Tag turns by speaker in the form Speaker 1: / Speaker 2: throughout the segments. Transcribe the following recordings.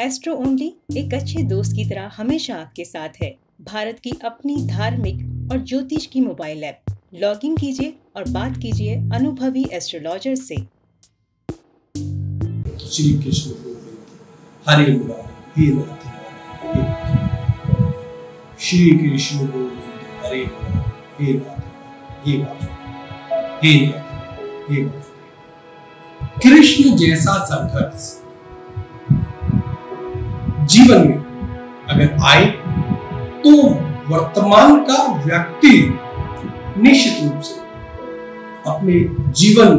Speaker 1: Astro only एक अच्छे दोस्त की तरह हमेशा आपके साथ है। भारत की अपनी धार्मिक और ज्योतिष की मोबाइल ऐप। लॉग इन कीजिए और बात कीजिए अनुभवी एस्ट्रोलॉजर से।
Speaker 2: श्री कृष्ण गोविंद हरे मुरारी हे नाथ श्री कृष्ण गोविंद हरे मुरारी हे नाथ हे नाथ हे नाथ। कृष्ण जैसा संघर्ष जीवन में अगर आए तो वर्तमान का व्यक्ति निश्चित रूप से अपने जीवन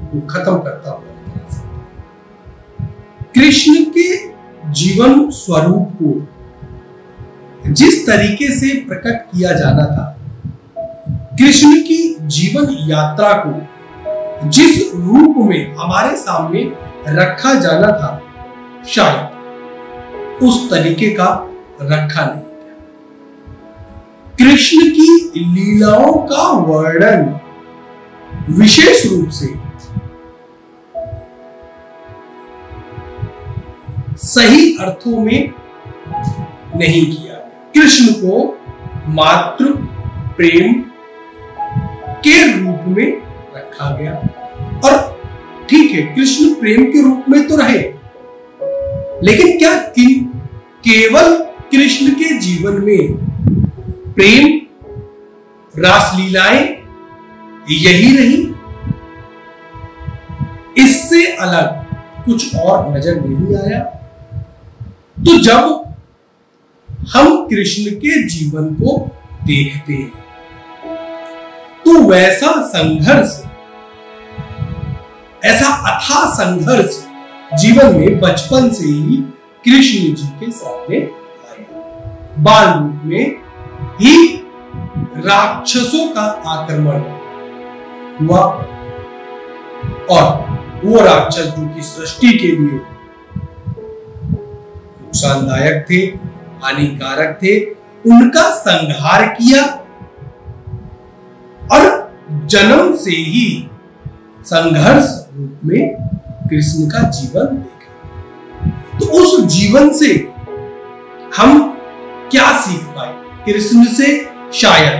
Speaker 2: को खत्म करता हुआ दिख सकता है। कृष्ण के जीवन स्वरूप को जिस तरीके से प्रकट किया जाना था, कृष्ण की जीवन यात्रा को जिस रूप में हमारे सामने रखा जाना था, शायद उस तरीके का रखा नहीं गया। कृष्ण की लीलाओं का वर्णन विशेष रूप से सही अर्थों में नहीं किया। कृष्ण को मात्र प्रेम के रूप में रखा गया और ठीक है, कृष्ण प्रेम के रूप में तो रहे, लेकिन क्या केवल कृष्ण के जीवन में प्रेम रासलीलाएं यही रही? इससे अलग कुछ और नजर नहीं आया। तो जब हम कृष्ण के जीवन को देखते हैं तो वैसा संघर्ष, ऐसा अथाह संघर्ष जीवन में बचपन से ही कृष्ण जी के सामने आया। बाल रूप में ही राक्षसों का आक्रमण हुआ और वो राक्षस जो कि सृष्टि के लिए नुकसानदायक थे, हानिकारक थे, उनका संहार किया और जन्म से ही संघर्ष रूप में कृष्ण का जीवन देखा। तो उस जीवन से हम क्या सीख पाए? कृष्ण से शायद,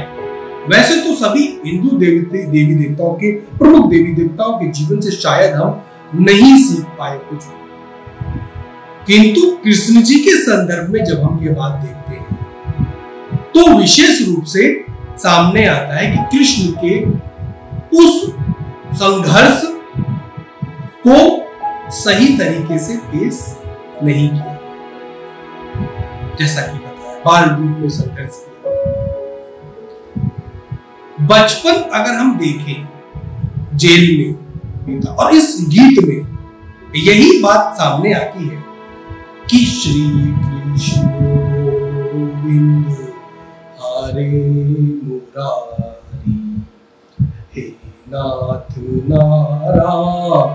Speaker 2: वैसे तो सभी हिंदू देवी देवताओं के, प्रमुख देवी देवताओं के जीवन से शायद हम नहीं सीख पाए कुछ, किंतु कृष्ण जी के संदर्भ में जब हम ये बात देखते हैं तो विशेष रूप से सामने आता है कि कृष्ण के उस संघर्ष को सही तरीके से पेश नहीं किया। जैसा कि बताया, बाल रूप में संघर्ष किया। बचपन अगर हम देखें जेल में बीता, और इस गीत में यही बात सामने आती है कि श्री कृष्ण गोविंद हरे मुरारी हे नाथ नारायण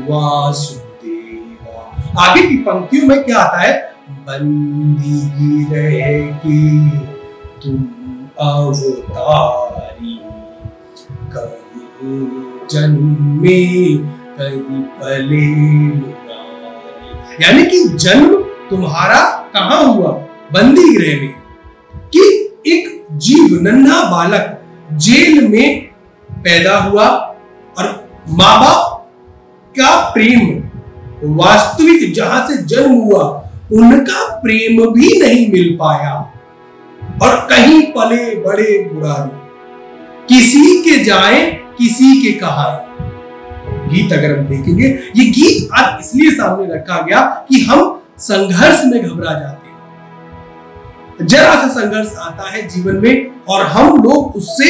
Speaker 2: वासुदेवा। आगे की पंक्तियों में क्या आता है? बंदी रहेगी तुम अवतारी, कहीं जन्मे कहीं पले मुरारी। यानी कि जन्म तुम्हारा कहां हुआ? बंदी गृह में। कि एक जीव, नन्हा बालक जेल में पैदा हुआ और माँ बाप का प्रेम, वास्तविक जहां से जन्म हुआ, उनका प्रेम भी नहीं मिल पाया और कहीं पले बड़े मुरारी, किसी के जाए किसी के कहा। गीत अगर हम देखेंगे, ये गीत आज इसलिए सामने रखा गया कि हम संघर्ष में घबरा जाते हैं। जरा सा संघर्ष आता है जीवन में और हम लोग उससे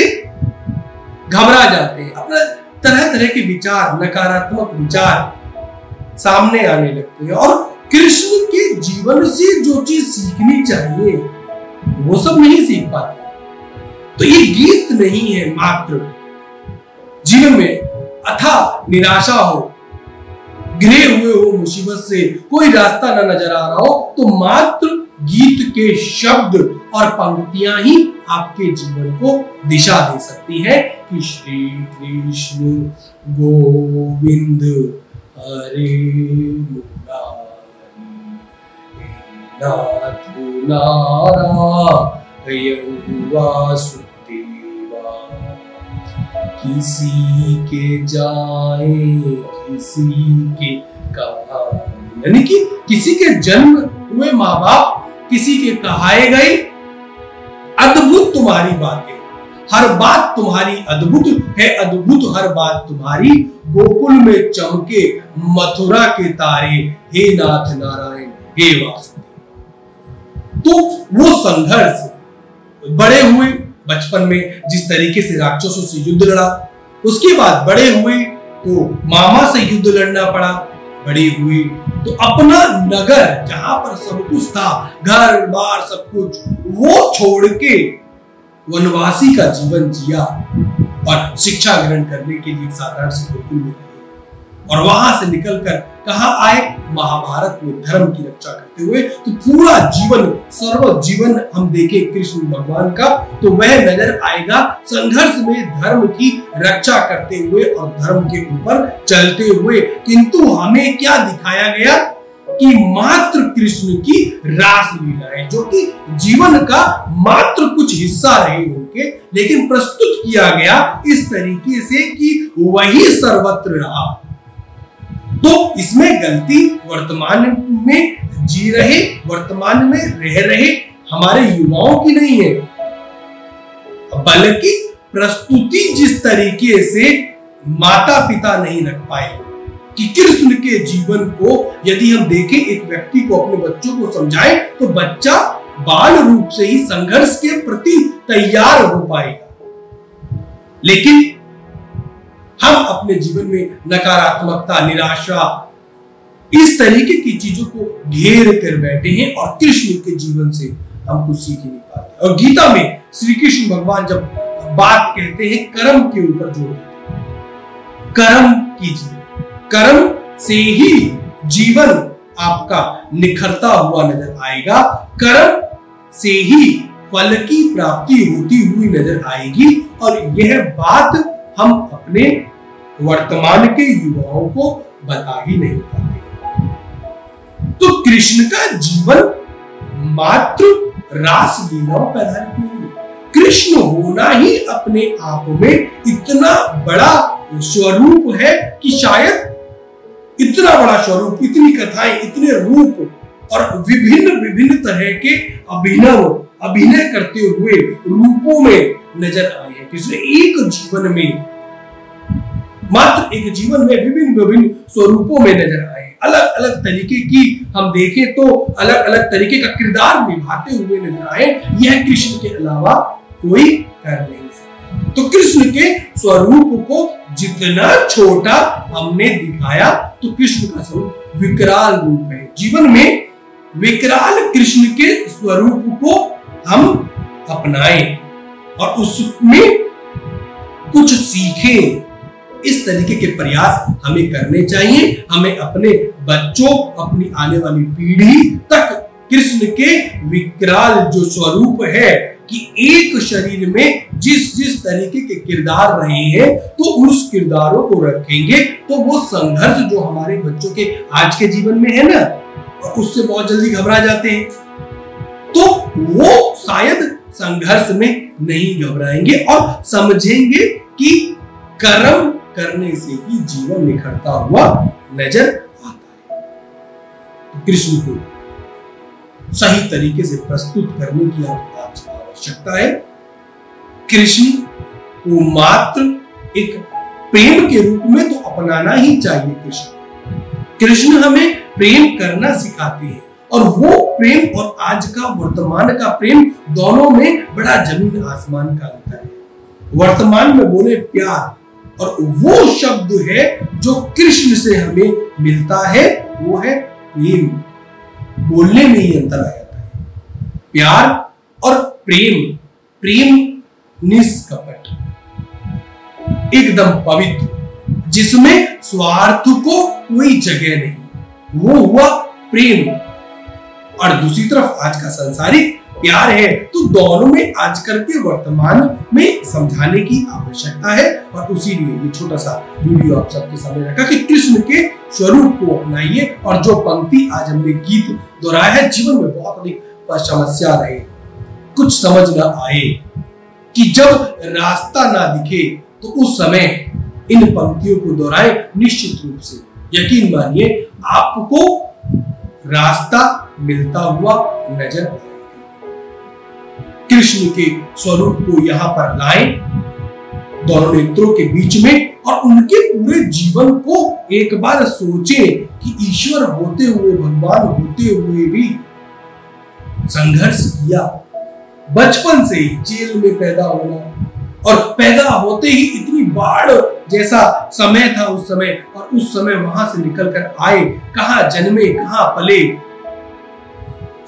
Speaker 2: घबरा जाते हैं। अपना तरह तरह के विचार, नकारात्मक विचार सामने आने लगते हैं और कृष्ण के जीवन से जो चीज सीखनी चाहिए वो सब नहीं सीख पाते। तो ये गीत नहीं है मात्र जीवन में अथाह निराशा हो, घिरे हुए हो मुसीबत से, कोई रास्ता ना नजर आ रहा हो, तो मात्र गीत के शब्द और पंक्तियां ही आपके जीवन को दिशा दे सकती है कि श्री कृष्ण गोविंद हरे मुरारी। नाथो नारायण वासुदेवा। किसी के जाए किसी के कहा, यानी कि किसी के जन्म हुए माँ बाप, किसी के कहाए गए। अद्भुत तुम्हारी बातें, हर बात तुम्हारी अद्भुत है, अद्भुत हर बात तुम्हारी। गोकुल में चमके मथुरा के तारे, हे नाथ नारायण हे वासुदेव। तो वो संघर्ष, बड़े हुए बचपन में जिस तरीके से राक्षसों से युद्ध लड़ा, उसके बाद बड़े हुए तो मामा से युद्ध लड़ना पड़ा, बड़े हुए तो अपना नगर जहां पर सब कुछ था, घर बार सब कुछ, वो छोड़ के वनवासी का जीवन जिया और शिक्षा ग्रहण करने के लिए साधारण से गोकुल में गए। और वहां से निकलकर कहां आए? महाभारत में धर्म की रक्षा करते हुए। तो पूरा जीवन, सर्व जीवन हम देखें कृष्ण भगवान का, तो वह नजर आएगा संघर्ष में धर्म की रक्षा करते हुए और धर्म के ऊपर चलते हुए। किंतु हमें क्या दिखाया गया कि मात्र कृष्ण की रास लीलाएं, जो कि जीवन का मात्र कुछ हिस्सा रहे होंगे, लेकिन प्रस्तुत किया गया इस तरीके से कि वही सर्वत्र रहा। तो इसमें गलती वर्तमान में जी रहे, वर्तमान में रह रहे हमारे युवाओं की नहीं है, बल्कि प्रस्तुति जिस तरीके से माता पिता नहीं रख पाए कि कृष्ण के जीवन को यदि हम देखें, एक व्यक्ति को अपने बच्चों को समझाएं, तो बच्चा बाल रूप से ही संघर्ष के प्रति तैयार हो पाएगा। लेकिन हम अपने जीवन में नकारात्मकता, निराशा, इस तरीके की चीजों को घेर कर बैठे हैं और कृष्ण के जीवन से हम कुछ सीख नहीं पाते। और गीता में श्री कृष्ण भगवान जब बात कहते हैं कर्म के ऊपर जोर देते हैं, कर्म कीजिए, कर्म से ही जीवन आपका निखरता हुआ नजर आएगा, कर्म से ही फल की प्राप्ति होती हुई नजर आएगी। और यह बात हम अपने वर्तमान के युवाओं को बता ही नहीं पाते। तो कृष्ण का जीवन मात्र रास लीलाओं पर आधारित नहीं है। कृष्ण होना ही अपने आप में इतना बड़ा स्वरूप है कि शायद इतना बड़ा स्वरूप, इतनी कथाएं, इतने रूप और विभिन्न विभिन्न तरह के अभिनय करते हुए रूपों में नजर आए हैं। कृष्ण एक जीवन में, मात्र एक जीवन में विभिन्न विभिन्न स्वरूपों में नजर आए, अलग अलग तरीके की हम देखें तो अलग अलग तरीके का किरदार निभाते हुए नजर आए। यह कृष्ण के अलावा कोई कर नहीं सकता। तो कृष्ण के स्वरूप को जितना छोटा हमने दिखाया, तो कृष्ण का स्वरूप विकराल रूप है। जीवन में विकराल कृष्ण के स्वरूप को हम अपनाएं और उसमें कुछ सीखें। इस तरीके के प्रयास हमें करने चाहिए। हमें अपने बच्चों, अपनी आने वाली पीढ़ी तक कृष्ण के विकराल जो स्वरूप है कि एक शरीर में जिस जिस तरीके के किरदार रहे हैं, तो उस किरदारों को रखेंगे तो वो संघर्ष जो हमारे बच्चों के आज के जीवन में है ना, और उससे बहुत जल्दी घबरा जाते हैं, तो वो शायद संघर्ष में नहीं घबराएंगे और समझेंगे कि कर्म करने से ही जीवन निखरता हुआ नजर आता है। कृष्ण को सही तरीके से प्रस्तुत करने की आवश्यकता है। कृष्ण को मात्र एक प्रेम के रूप में तो अपनाना ही चाहिए। कृष्ण हमें प्रेम करना सिखाते हैं, और वो प्रेम और आज का वर्तमान का प्रेम दोनों में बड़ा जमीन आसमान का अंतर है। वर्तमान में बोले प्यार, और वो शब्द है जो कृष्ण से हमें मिलता है, वो है प्रेम। बोलने में ही अंतर आ जाता है। प्यार और प्रेम, प्रेम निष्कपट, एकदम पवित्र, जिसमें स्वार्थ को कोई जगह नहीं, वो हुआ प्रेम। और दूसरी तरफ आज का सांसारिक प्यार है, तो दोनों में आजकल के वर्तमान में समझाने की आवश्यकता है। और उसी लिए ये छोटा सा वीडियो आप सबके सामने रखा कि कृष्ण के स्वरूप को अपनाइए। और जो पंक्ति आज हमने गीत दोहराया है, जीवन में बहुत अधिक समस्या रहे, कुछ समझ ना आए, कि जब रास्ता ना दिखे तो उस समय इन पंक्तियों को दोहराएं। निश्चित रूप से यकीन मानिए आपको रास्ता मिलता हुआ नजर आएगा। कृष्ण के स्वरूप को यहां पर लाएं, दोनों नेत्रों के बीच में, और उनके पूरे जीवन को एक बार सोचें कि ईश्वर होते हुए, भगवान होते हुए भी संघर्ष किया। बचपन से ही जेल में पैदा होना, और पैदा होते ही इतनी बाढ़ जैसा समय था उस समय, और उस समय वहां से निकलकर आए, कहां जन्मे, कहां पले,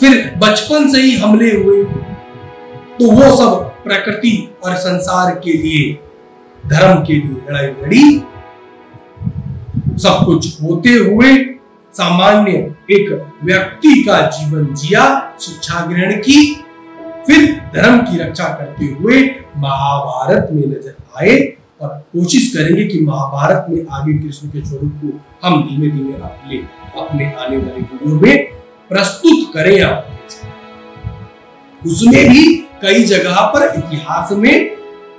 Speaker 2: फिर बचपन से ही हमले हुए, तो वो सब प्रकृति और संसार के लिए, धर्म के लिए लड़ाई लड़ी। सब कुछ होते हुए सामान्य एक व्यक्ति का जीवन जिया, शिक्षा ग्रहण की, फिर धर्म की रक्षा करते हुए महाभारत में नजर आए। और कोशिश करेंगे कि महाभारत में आगे कृष्ण के स्वरूप को हम धीमे धीमे अपने आने वाले वीडियो में प्रस्तुत करें। उसमें भी कई जगह पर इतिहास में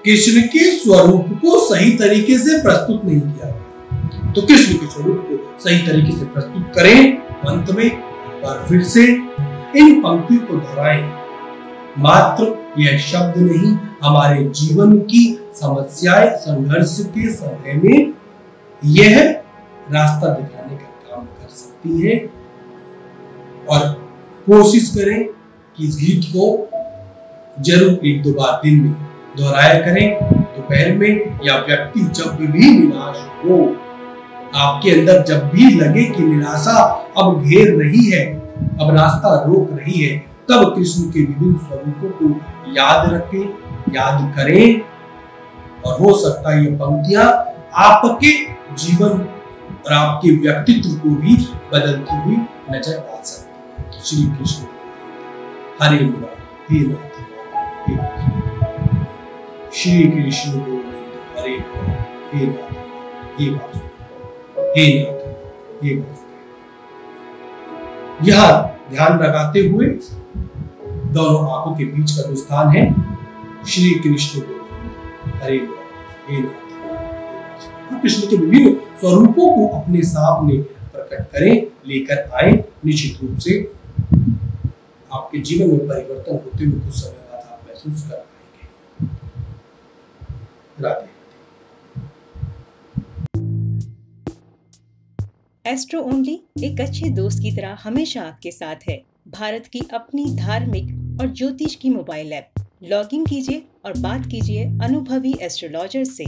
Speaker 2: कृष्ण के स्वरूप को सही तरीके से प्रस्तुत नहीं किया गया, तो कृष्ण के स्वरूप को सही तरीके से प्रस्तुत करें। अंत में एक बार फिर से इन पंक्तियों को दोहराएं। मात्र यह शब्द नहीं, हमारे जीवन की समस्याएं, संघर्ष के समय में यह रास्ता दिखाने का काम कर सकती है। और कोशिश करें कि इस गीत को जरूर एक दो बार दिन में दोहराया करें। दोपहर में, या व्यक्ति जब भी निराश हो, आपके अंदर जब भी लगे कि निराशा अब घेर रही है, अब रास्ता रोक रही है, तब कृष्ण के विभिन्न स्वरूपों को याद रखें, याद करें। और हो सकता है ये पंक्तियां आपके जीवन और आपके व्यक्तित्व को भी बदलती हुई नजर आ सकती है। श्री कृष्ण हरे मुरारी, हे नाथ हे श्री कृष्ण गोविंद हरे हे नाथ हे वासुदेव हे नाथ हे वासुदेव। यह ध्यान लगाते हुए दोनों आंखों के बीच का जो स्थान है, श्री कृष्ण गोविंद हरे हे नाथ। कृष्ण के विभिन्न स्वरूपों को अपने सामने प्रकट करें, लेकर आए। निश्चित रूप से आपके जीवन में परिवर्तन होते हुए कुछ समय बाद आप महसूस कर पाएंगे। राधे।
Speaker 1: एस्ट्रो ओनली एक अच्छे दोस्त की तरह हमेशा आपके साथ है। भारत की अपनी धार्मिक और ज्योतिष की मोबाइल ऐप। लॉगिन कीजिए और बात कीजिए अनुभवी एस्ट्रोलॉजर से।